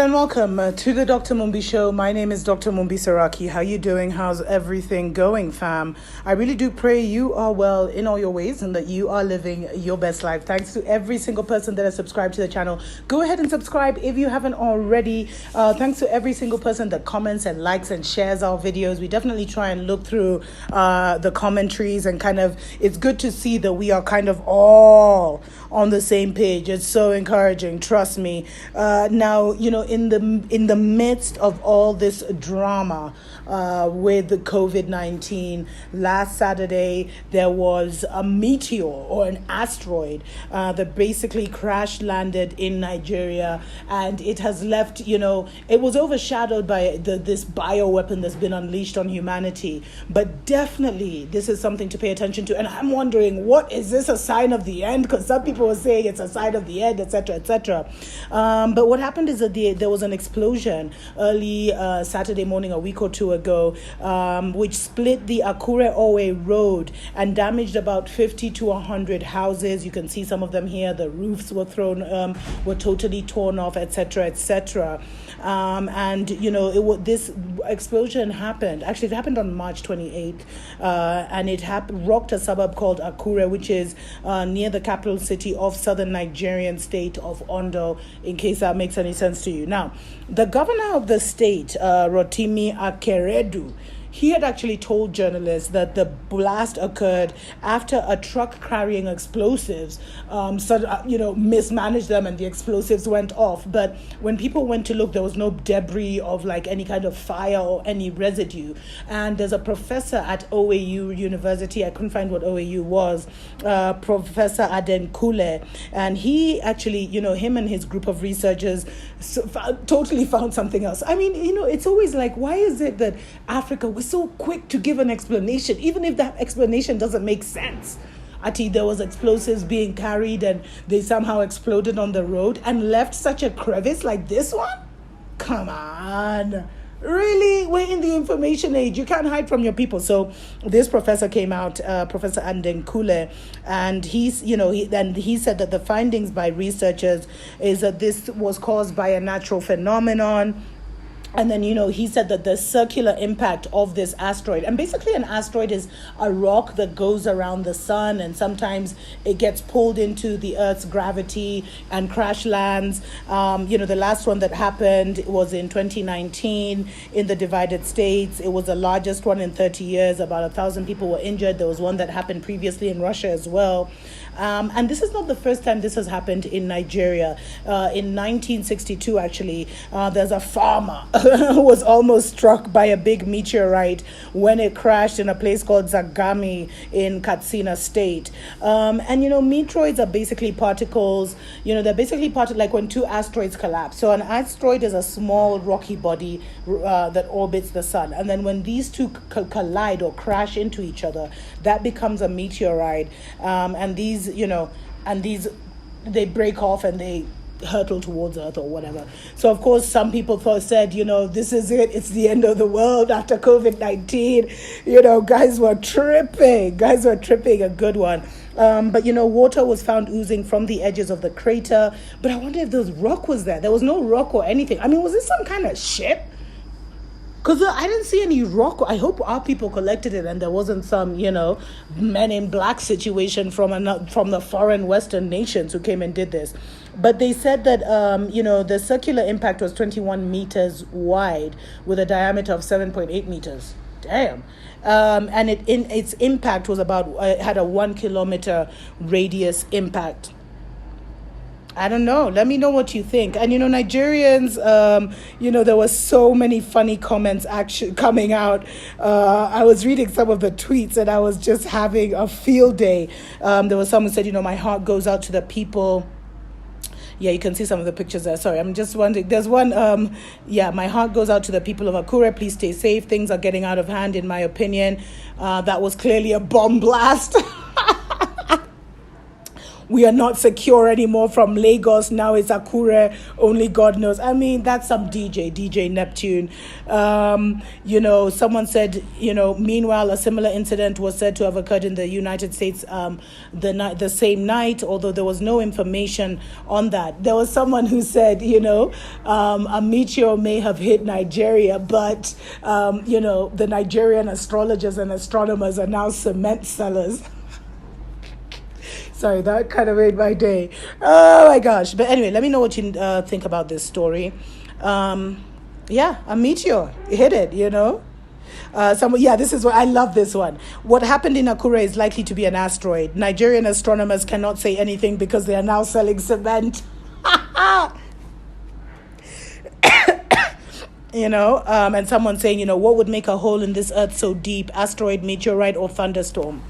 Hello and welcome to the Dr. Mumbi Show. My name is Dr. Mumbi Saraki. How you doing? How's everything going, fam? I really do pray you are well in all your ways and that you are living your best life. Thanks to every single person that has subscribed to the channel. Go ahead and subscribe if you haven't already. Thanks to every single person that comments and likes and shares our videos. We definitely try and look through the commentaries and it's good to see that we are kind of all on the same page. It's so encouraging, trust me. Now, in the midst of all this drama with the COVID-19, last Saturday there was a meteor or an asteroid that basically crash landed in Nigeria, and it has left, it was overshadowed by this bioweapon that's been unleashed on humanity. But definitely this is something to pay attention to, and I'm wondering, what is this a sign of the end? Because some people are saying it's a sign of the end, etc., etc. But what happened is that there was an explosion early Saturday morning, a week or two ago, which split the Akure-Owe road and damaged about 50 to 100 houses. You can see some of them here. The roofs were were totally torn off, etc., etc. This explosion happened. Actually, it happened on March 28th, and it rocked a suburb called Akure, which is near the capital city of southern Nigerian state of Ondo, in case that makes any sense to you. Now, the governor of the state, Rotimi Akeredolu, he had actually told journalists that the blast occurred after a truck carrying explosives mismanaged them and the explosives went off. But when people went to look, there was no debris of any kind of fire or any residue. And there's a professor at OAU University, I couldn't find what OAU was, Professor Adenkule, and he actually, him and his group of researchers totally found something else. I mean, it's always like, why is it that Africa was so quick to give an explanation, even if that explanation doesn't make sense? There was explosives being carried and they somehow exploded on the road and left such a crevice like this one? Come on. Really? We're in the information age. You can't hide from your people. So this professor came out, Professor Andenkule, and he said that the findings by researchers is that this was caused by a natural phenomenon. And then, he said that the circular impact of this asteroid, and basically an asteroid is a rock that goes around the sun, and sometimes it gets pulled into the Earth's gravity and crash lands. The last one that happened was in 2019 in the divided states. It was the largest one in 30 years. About 1,000 people were injured. There was one that happened previously in Russia as well. And this is not the first time this has happened in Nigeria. In 1962, actually, there's a farmer who was almost struck by a big meteorite when it crashed in a place called Zagami in Katsina State. Meteoroids are basically particles. They're basically like when two asteroids collapse. So an asteroid is a small rocky body that orbits the sun. And then when these two collide or crash into each other, that becomes a meteorite. These they break off and they hurtle towards Earth or whatever. So of course some people said, this is it, it's the end of the world after COVID-19. Guys were tripping, a good one. But water was found oozing from the edges of the crater. But I wonder if there was rock was there. There was no rock or anything. I mean, was this some kind of ship? Because I didn't see any rock. I hope our people collected it and there wasn't some, men in black situation from the foreign Western nations who came and did this. But they said that, the circular impact was 21 meters wide with a diameter of 7.8 meters. Damn. And its impact was had a 1 kilometer radius impact. I don't know. Let me know what you think. And, Nigerians, there were so many funny comments actually coming out. I was reading some of the tweets and I was just having a field day. There was someone who said, my heart goes out to the people. Yeah, you can see some of the pictures there. Sorry, I'm just wondering. There's one, my heart goes out to the people of Akure. Please stay safe. Things are getting out of hand, in my opinion. That was clearly a bomb blast. we are not secure anymore from Lagos. Now it's Akure. Only God knows. I mean, that's some DJ Neptune. Someone said, meanwhile, a similar incident was said to have occurred in the United States the same night, although there was no information on that. There was someone who said, a meteor may have hit Nigeria, but, the Nigerian astrologers and astronomers are now cement sellers. Sorry, that kind of made my day. Oh my gosh. But anyway, let me know what you think about this story. A meteor hit it, this is what I love this one. What happened in Akure is likely to be an asteroid. Nigerian astronomers cannot say anything because they are now selling cement. And someone saying, what would make a hole in this earth so deep? Asteroid, meteorite, or thunderstorm?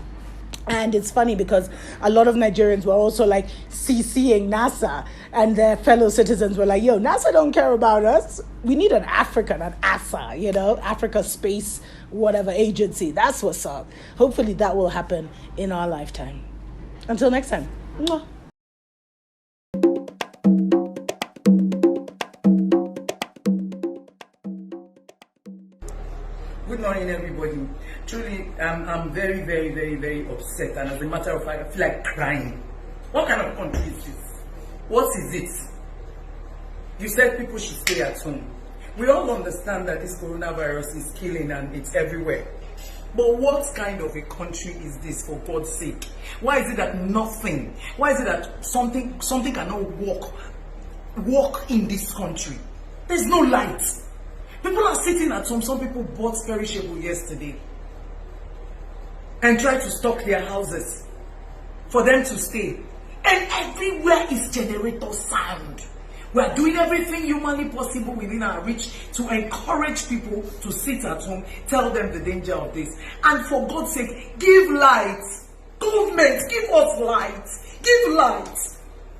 And it's funny because a lot of Nigerians were also like CCing NASA, and their fellow citizens were like, NASA don't care about us. We need an African, an ASA, Africa Space, whatever agency. That's what's up. Hopefully that will happen in our lifetime. Until next time. Mwah. Good morning, everybody. Truly, I'm very, very, very, very upset, and as a matter of fact, I feel like crying. What kind of country is this? What is it? You said people should stay at home. We all understand that this coronavirus is killing and it's everywhere. But what kind of a country is this, for God's sake? Why is it that nothing? Why is it that something cannot work in this country? There's no light. People are sitting at home. Some people bought perishable yesterday and tried to stock their houses for them to stay. And everywhere is generator sound. We are doing everything humanly possible within our reach to encourage people to sit at home, tell them the danger of this. And for God's sake, give light. Government, give us light. Give light.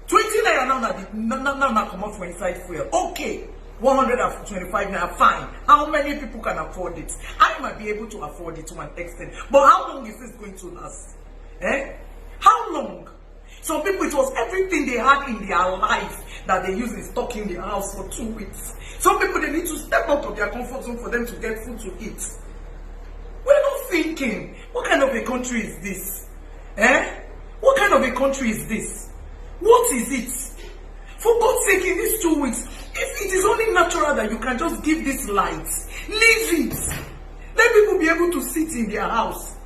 20 naira now come out for inside fuel. Okay. 125 naira, fine. How many people can afford it? I might be able to afford it to an extent, but how long is this going to last? How long? Some people, it was everything they had in their life that they used in stocking their house for 2 weeks. Some people, they need to step out of their comfort zone for them to get food to eat. We're not thinking, what kind of a country is this? What kind of a country is this? What is it? For God's sake, in these 2 weeks, if it is only natural that you can just give this light, leave it. Let people be able to sit in their house.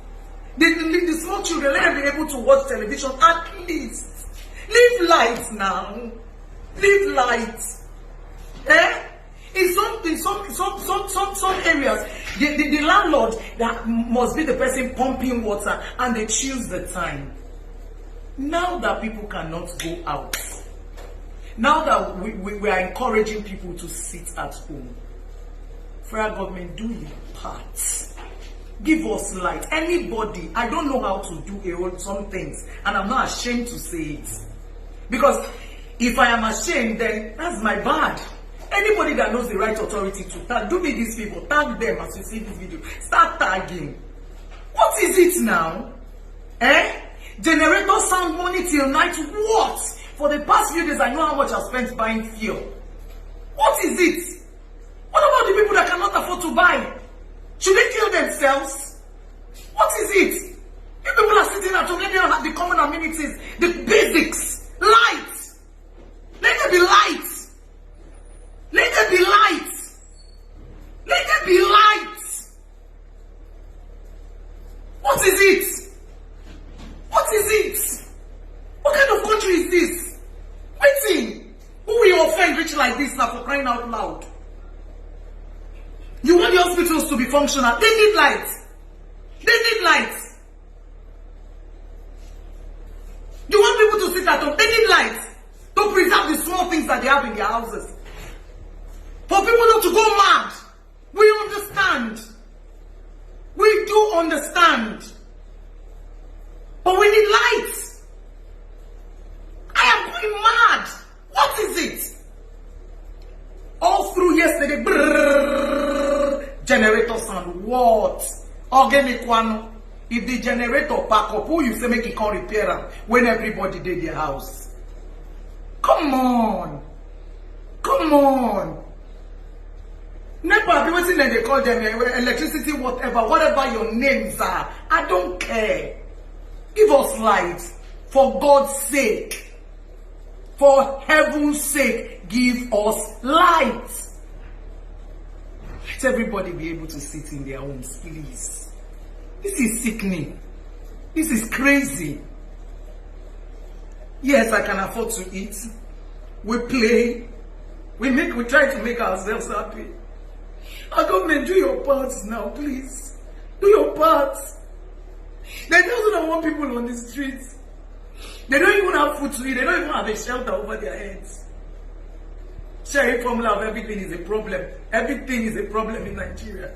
The small children, let them be able to watch television at least. Leave light now. Leave light. In some areas, the landlord that must be the person pumping water, and they choose the time. Now that people cannot go out, now that we are encouraging people to sit at home, federal government, do your part. Give us light. Anybody, I don't know how to do some things, and I'm not ashamed to say it. Because if I am ashamed, then that's my bad. Anybody that knows the right authority to tag, do me these people, tag them as you see this video. Start tagging. What is it now? Generator sound money till night. What? For the past few days, I know how much I spent buying fuel. What is it? What about the people that cannot afford to buy? Should they kill themselves? What is it? If people are sitting at home, let them have the common amenities, the basics. Light. Let there be light. Let there be light. Let there be light. What is it? What is it? What kind of country is this? Waiting. Who will offend rich like this now, for crying out loud? You want the hospitals to be functional. They need light. They need light. You want people to sit at home. They need light to preserve the small things that they have in their houses. For people not to go mad. We understand. We do understand. But we need light. I am going mad. What is it? All through yesterday, brrr, generator sound. What? Organic one. If the generator pack up, who you say make it come repair am when everybody did their house? Come on. Come on. NEPA, waiting and they call them electricity, whatever your names are. I don't care. Give us light. For God's sake. For heaven's sake, give us light. Let everybody be able to sit in their homes, please. This is sickening. This is crazy. Yes, I can afford to eat. We play. We try to make ourselves happy. Our government, do your parts now, please. Do your parts. There are thousands and one people on the streets. They don't even have food to eat. They don't even have a shelter over their heads. Sharing formula of everything is a problem. Everything is a problem in Nigeria.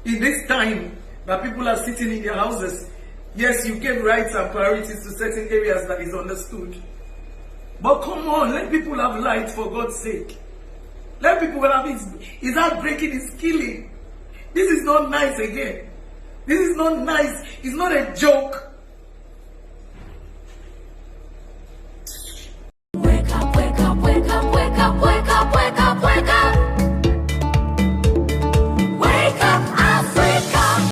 In this time that people are sitting in their houses, yes, you gave rights and priorities to certain areas that is understood. But come on, let people have light for God's sake. Let people have his heartbreaking, his killing. This is not nice again. This is not nice. It's not a joke.